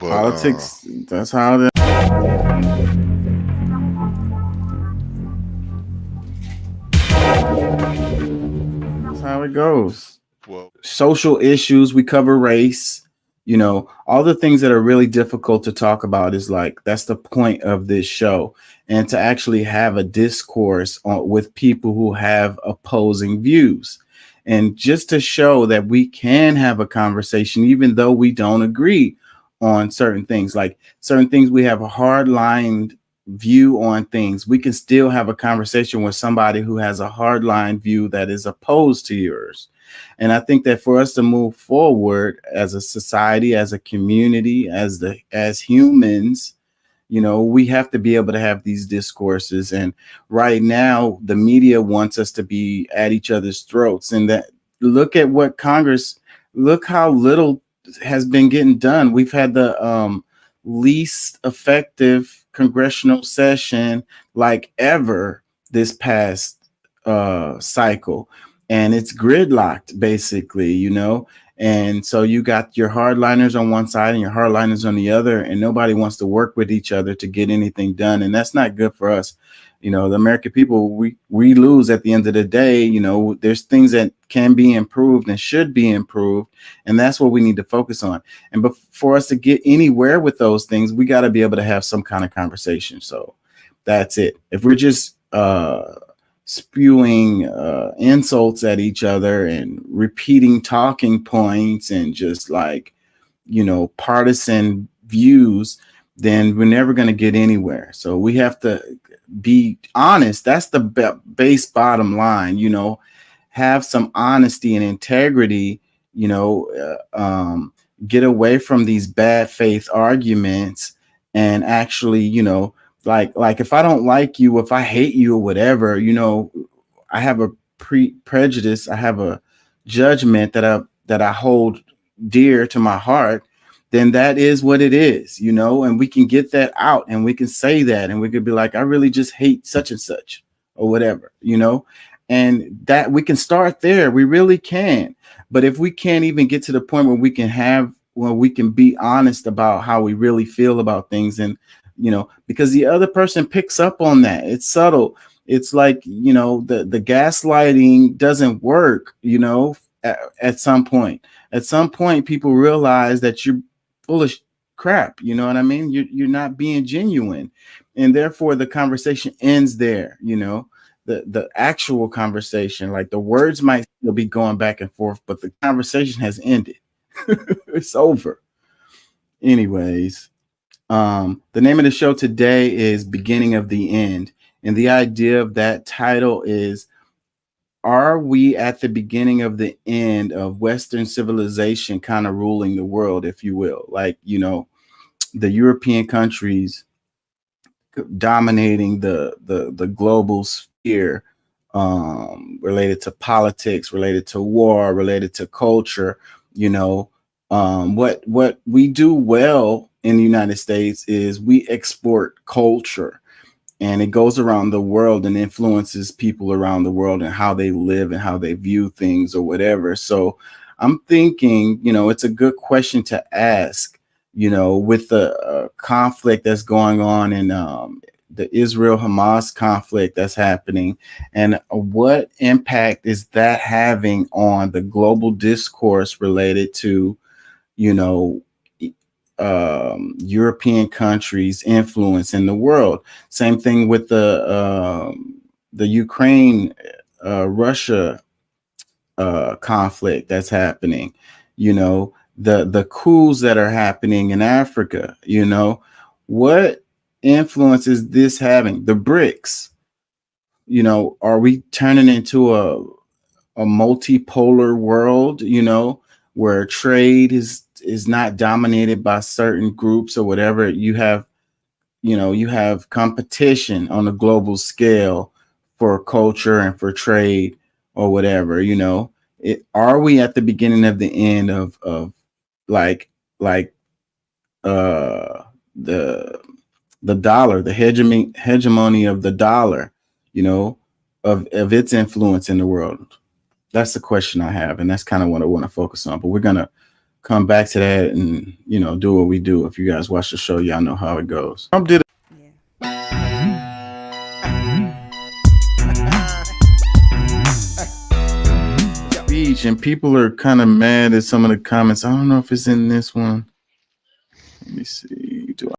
But Politics, that's how it that's how it goes. well, Social issues, we cover race, all the things that are really difficult to talk about is like that's the point of this show. And to actually have a discourse with people who have opposing views. And just to show that we can have a conversation, even though we don't agree on certain things, like certain things we have a hard lined view on things, we can still have a conversation with somebody who has a hard line view that is opposed to yours. And I think that for us to move forward as a society, as a community, as humans, we have to be able to have these discourses. And right now, the media wants us to be at each other's throats. And that look at what Congress, look how little has been getting done. We've had the least effective congressional session like ever this past cycle, and it's gridlocked basically, and so you got your hardliners on one side and your hardliners on the other, and nobody wants to work with each other to get anything done, and that's not good for us. The American people, we lose at the end of the day. There's things that can be improved and should be improved, and that's what we need to focus on. And for us to get anywhere with those things, we got to be able to have some kind of conversation. So that's it. If we're just spewing insults at each other and repeating talking points and just like, partisan views, then we're never going to get anywhere. So we have to be honest. That's the base bottom line, have some honesty and integrity, get away from these bad faith arguments and actually, like if I don't like you, if I hate you or whatever, I have a prejudice, I have a judgment that I hold dear to my heart, then that is what it is, and we can get that out and we can say that and we could be like, I really just hate such and such or whatever, and that we can start there. We really can. But if we can't even get to the point where we can be honest about how we really feel about things, and because the other person picks up on that, it's subtle. It's like, the gaslighting doesn't work, at some point. At some point, people realize that you're full of crap. You know what I mean? You're not being genuine. And therefore, the conversation ends there, the actual conversation. Like the words might still be going back and forth, but the conversation has ended. It's over. Anyways, the name of the show today is Beginning of the End. And the idea of that title is, are we at the beginning of the end of Western civilization kind of ruling the world, if you will? Like, the European countries dominating the global sphere, related to politics, related to war, related to culture. What we do well in the United States is we export culture, and it goes around the world and influences people around the world and how they live and how they view things or whatever. So I'm thinking, it's a good question to ask, with the conflict that's going on in the Israel Hamas conflict that's happening, and what impact is that having on the global discourse related to, European countries' influence in the world. Same thing with the Ukraine Russia conflict that's happening. The coups that are happening in Africa. What influence is this having? The BRICS. Are we turning into a multipolar world? Where trade is not dominated by certain groups or whatever. You have competition on a global scale for culture and for trade or whatever. Are we at the beginning of the end of like the dollar, the hegemony of the dollar, of its influence in the world? That's the question I have, and that's kind of what I want to focus on. But we're gonna come back to that and, you know, do what we do. If you guys watch the show, y'all know how it goes. Trump did a speech, and people are kind of mad at some of the comments. I don't know if it's in this one. Let me see.